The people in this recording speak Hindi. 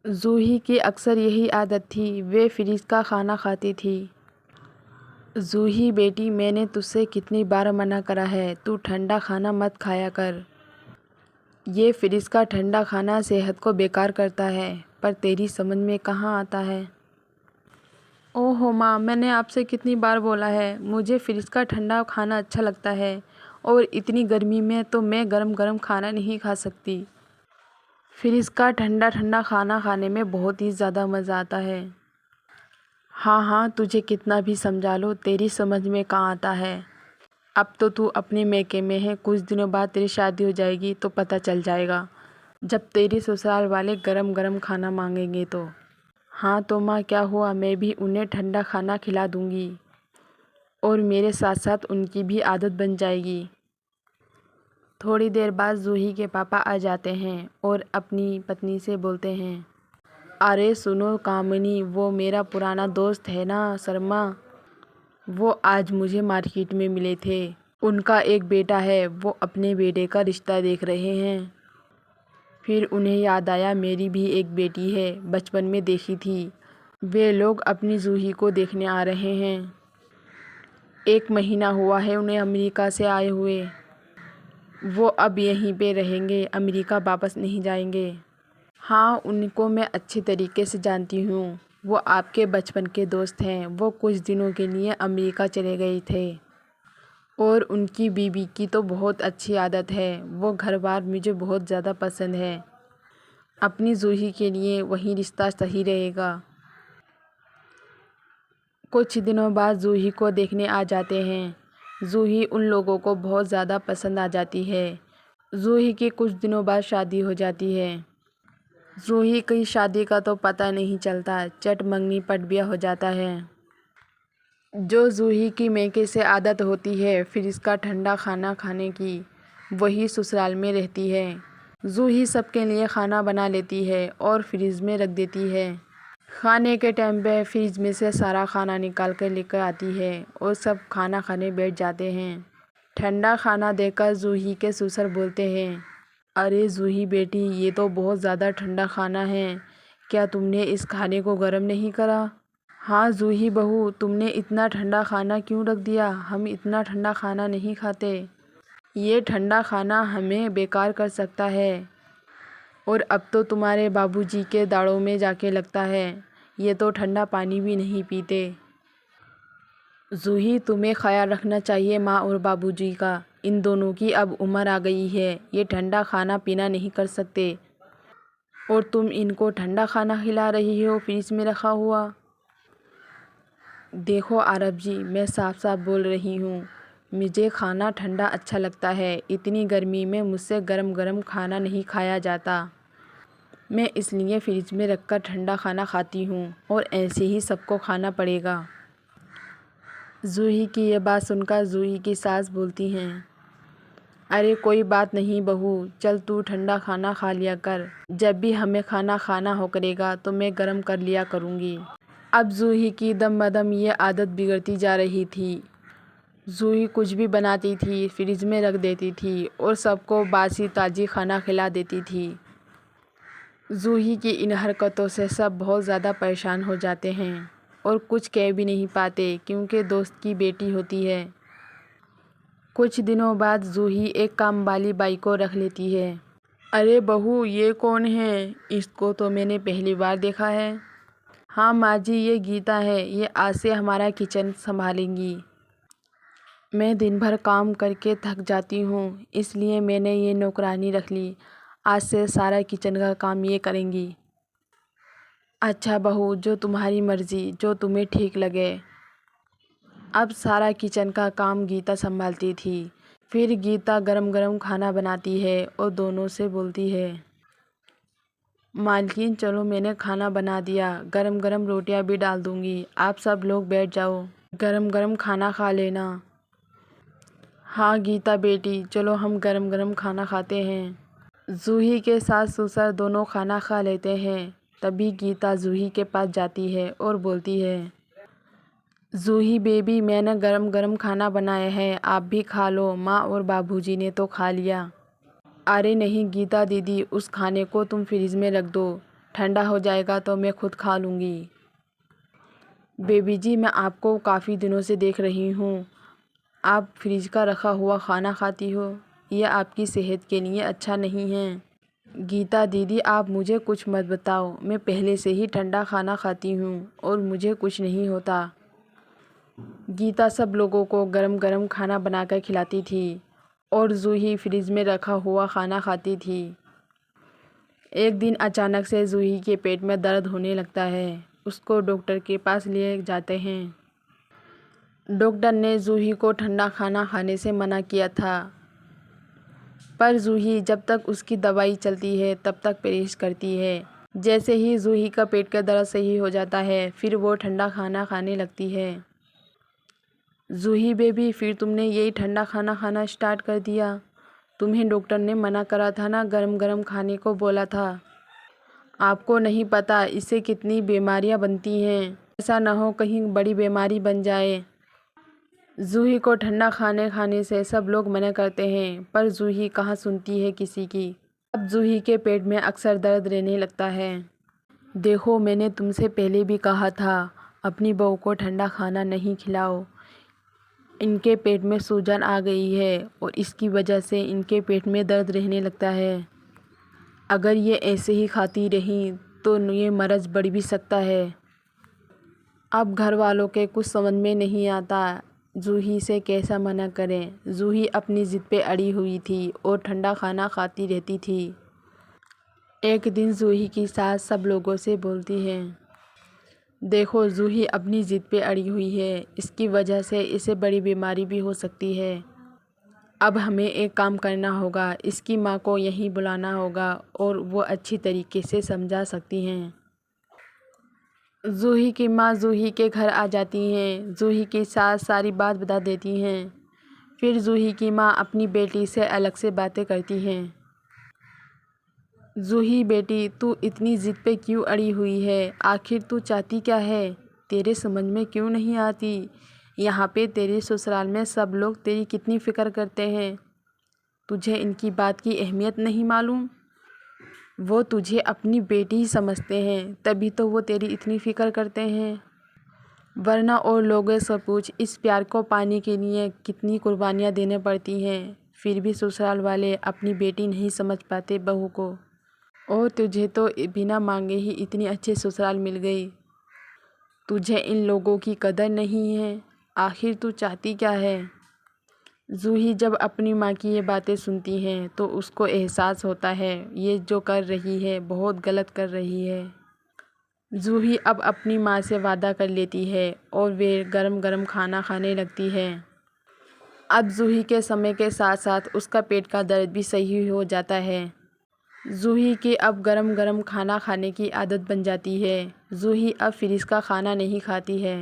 जूही की अक्सर यही आदत थी, वे फ्रिज का खाना खाती थी। जूही बेटी, मैंने तुझसे कितनी बार मना करा है, तू ठंडा खाना मत खाया कर। ये फ्रिज का ठंडा खाना सेहत को बेकार करता है, पर तेरी समझ में कहाँ आता है। ओहो माँ, मैंने आपसे कितनी बार बोला है, मुझे फ्रिज का ठंडा खाना अच्छा लगता है, और इतनी गर्मी में तो मैं गरम गरम खाना नहीं खा सकती। फ्रिज का ठंडा ठंडा खाना खाने में बहुत ही ज़्यादा मज़ा आता है। हाँ हाँ, तुझे कितना भी समझा लो, तेरी समझ में कहाँ आता है। अब तो तू अपने मैके में है, कुछ दिनों बाद तेरी शादी हो जाएगी तो पता चल जाएगा, जब तेरी ससुराल वाले गरम गरम खाना मांगेंगे तो। हाँ तो माँ, क्या हुआ, मैं भी उन्हें ठंडा खाना खिला दूँगी, और मेरे साथ साथ उनकी भी आदत बन जाएगी। थोड़ी देर बाद जूही के पापा आ जाते हैं और अपनी पत्नी से बोलते हैं, अरे सुनो कामिनी, वो मेरा पुराना दोस्त है ना शर्मा, वो आज मुझे मार्केट में मिले थे। उनका एक बेटा है, वो अपने बेटे का रिश्ता देख रहे हैं। फिर उन्हें याद आया, मेरी भी एक बेटी है, बचपन में देखी थी। वे लोग अपनी जूही को देखने आ रहे हैं। 1 महीना हुआ है उन्हें अमेरिका से आए हुए। वो अब यहीं पे रहेंगे, अमेरिका वापस नहीं जाएंगे। हाँ, उनको मैं अच्छे तरीके से जानती हूँ, वो आपके बचपन के दोस्त हैं। वो कुछ दिनों के लिए अमेरिका चले गए थे, और उनकी बीवी की तो बहुत अच्छी आदत है, वो घर बार मुझे बहुत ज़्यादा पसंद है। अपनी जूही के लिए वही रिश्ता सही रहेगा। कुछ दिनों बाद जूही को देखने आ जाते हैं। जूही उन लोगों को बहुत ज़्यादा पसंद आ जाती है। जूही की कुछ दिनों बाद शादी हो जाती है। जूही की शादी का तो पता नहीं चलता, चट मंगनी पट ब्याह हो जाता है। जो जूही की मैके से आदत होती है फ्रिज का ठंडा खाना खाने की, वही ससुराल में रहती है। जूही सबके लिए खाना बना लेती है और फ्रिज में रख देती है। खाने के टाइम पे फ्रिज में से सारा खाना निकाल कर लेकर आती है, और सब खाना खाने बैठ जाते हैं। ठंडा खाना देखकर जूही के ससुर बोलते हैं, अरे जूही बेटी, ये तो बहुत ज़्यादा ठंडा खाना है, क्या तुमने इस खाने को गर्म नहीं करा। हाँ जूही बहू, तुमने इतना ठंडा खाना क्यों रख दिया, हम इतना ठंडा खाना नहीं खाते। ये ठंडा खाना हमें बेकार कर सकता है, और अब तो तुम्हारे बाबूजी के दाढ़ों में जाके लगता है। ये तो ठंडा पानी भी नहीं पीते। जूही, तुम्हें ख्याल रखना चाहिए माँ और बाबूजी का, इन दोनों की अब उम्र आ गई है, ये ठंडा खाना पीना नहीं कर सकते, और तुम इनको ठंडा खाना खिला रही हो फ्रिज में रखा हुआ। देखो आरब जी, मैं साफ साफ बोल रही हूँ, मुझे खाना ठंडा अच्छा लगता है। इतनी गर्मी में मुझसे गरम गरम खाना नहीं खाया जाता। मैं इसलिए फ्रिज में रखकर ठंडा खाना खाती हूँ, और ऐसे ही सबको खाना पड़ेगा। जूही की ये बात सुनकर जूही की सास बोलती हैं, अरे कोई बात नहीं बहू, चल तू ठंडा खाना खा लिया कर, जब भी हमें खाना खाना हो करेगा तो मैं गरम कर लिया करूँगी। अब जूही की दम बदम ये आदत बिगड़ती जा रही थी। जूही कुछ भी बनाती थी, फ्रिज में रख देती थी, और सबको बासी ताज़ी खाना खिला देती थी। जूही की इन हरकतों से सब बहुत ज़्यादा परेशान हो जाते हैं, और कुछ कह भी नहीं पाते, क्योंकि दोस्त की बेटी होती है। कुछ दिनों बाद जूही एक काम वाली बाई को रख लेती है। अरे बहू, ये कौन है, इसको तो मैंने पहली बार देखा है। हाँ माँ जी, ये गीता है, ये आज से हमारा किचन संभालेंगी। मैं दिन भर काम करके थक जाती हूँ, इसलिए मैंने ये नौकरानी रख ली, आज से सारा किचन का काम ये करेंगी। अच्छा बहू, जो तुम्हारी मर्ज़ी, जो तुम्हें ठीक लगे। अब सारा किचन का काम गीता संभालती थी। फिर गीता गरम गरम खाना बनाती है और दोनों से बोलती है, मालकिन चलो, मैंने खाना बना दिया, गरम गरम रोटियां भी डाल दूंगी, आप सब लोग बैठ जाओ, गरम गरम खाना खा लेना। हाँ गीता बेटी, चलो हम गरम गरम खाना खाते हैं। जूही के सास ससुर दोनों खाना खा लेते हैं। तभी गीता जूही के पास जाती है और बोलती है, जूही बेबी, मैंने गरम गरम खाना बनाया है, आप भी खा लो, माँ और बाबूजी ने तो खा लिया। अरे नहीं गीता दीदी, उस खाने को तुम फ्रिज में रख दो, ठंडा हो जाएगा तो मैं खुद खा लूँगी। बेबी जी, मैं आपको काफ़ी दिनों से देख रही हूँ, आप फ्रिज का रखा हुआ खाना खाती हो। यह आपकी सेहत के लिए अच्छा नहीं है। गीता दीदी, आप मुझे कुछ मत बताओ, मैं पहले से ही ठंडा खाना खाती हूँ और मुझे कुछ नहीं होता। गीता सब लोगों को गरम गरम खाना बनाकर खिलाती थी और जूही फ्रिज में रखा हुआ खाना खाती थी। एक दिन अचानक से जूही के पेट में दर्द होने लगता है। उसको डॉक्टर के पास ले जाते हैं। डॉक्टर ने जूही को ठंडा खाना खाने से मना किया था, पर जूही जब तक उसकी दवाई चलती है तब तक परहेज करती है। जैसे ही जूही का पेट का दर्द सही हो जाता है, फिर वो ठंडा खाना खाने लगती है। जूही बेबी, फिर तुमने यही ठंडा खाना खाना स्टार्ट कर दिया। तुम्हें डॉक्टर ने मना करा था ना, गरम गरम खाने को बोला था। आपको नहीं पता इससे कितनी बीमारियां बनती हैं। ऐसा ना हो कहीं बड़ी बीमारी बन जाए। जूही को ठंडा खाने खाने से सब लोग मना करते हैं, पर जूही कहाँ सुनती है किसी की। अब जूही के पेट में अक्सर दर्द रहने लगता है। देखो, मैंने तुमसे पहले भी कहा था, अपनी बहू को ठंडा खाना नहीं खिलाओ। इनके पेट में सूजन आ गई है और इसकी वजह से इनके पेट में दर्द रहने लगता है। अगर ये ऐसे ही खाती रही तो ये मर्ज़ बढ़ भी सकता है। अब घर वालों के कुछ समझ में नहीं आता, जूही से कैसा मना करें। जूही अपनी ज़िद पे अड़ी हुई थी और ठंडा खाना खाती रहती थी। एक दिन जूही की सास सब लोगों से बोलती है, देखो जूही अपनी ज़िद पे अड़ी हुई है, इसकी वजह से इसे बड़ी बीमारी भी हो सकती है। अब हमें एक काम करना होगा, इसकी माँ को यहीं बुलाना होगा और वो अच्छी तरीके से समझा सकती हैं। जूही की माँ जूही के घर आ जाती हैं। जूही की सास सारी बात बता देती हैं। फिर जूही की माँ अपनी बेटी से अलग से बातें करती हैं। जूही बेटी, तू इतनी ज़िद पे क्यों अड़ी हुई है? आखिर तू चाहती क्या है? तेरे समझ में क्यों नहीं आती? यहाँ पे तेरे ससुराल में सब लोग तेरी कितनी फ़िक्र करते हैं। तुझे इनकी बात की अहमियत नहीं मालूम? वो तुझे अपनी बेटी ही समझते हैं, तभी तो वो तेरी इतनी फ़िक्र करते हैं। वरना और लोगों से पूछ, इस प्यार को पाने के लिए कितनी कुर्बानियाँ देने पड़ती हैं, फिर भी ससुराल वाले अपनी बेटी नहीं समझ पाते बहू को। और तुझे तो बिना मांगे ही इतनी अच्छी ससुराल मिल गई। तुझे इन लोगों की कदर नहीं है। आखिर तू चाहती क्या है? जूही जब अपनी माँ की ये बातें सुनती हैं तो उसको एहसास होता है ये जो कर रही है बहुत गलत कर रही है। जूही अब अपनी माँ से वादा कर लेती है और वे गरम गरम खाना खाने लगती है। अब जूही के समय के साथ साथ उसका पेट का दर्द भी सही हो जाता है। जूही की अब गरम गरम खाना खाने की आदत बन जाती है। जूही अब फ्रिज का खाना नहीं खाती है।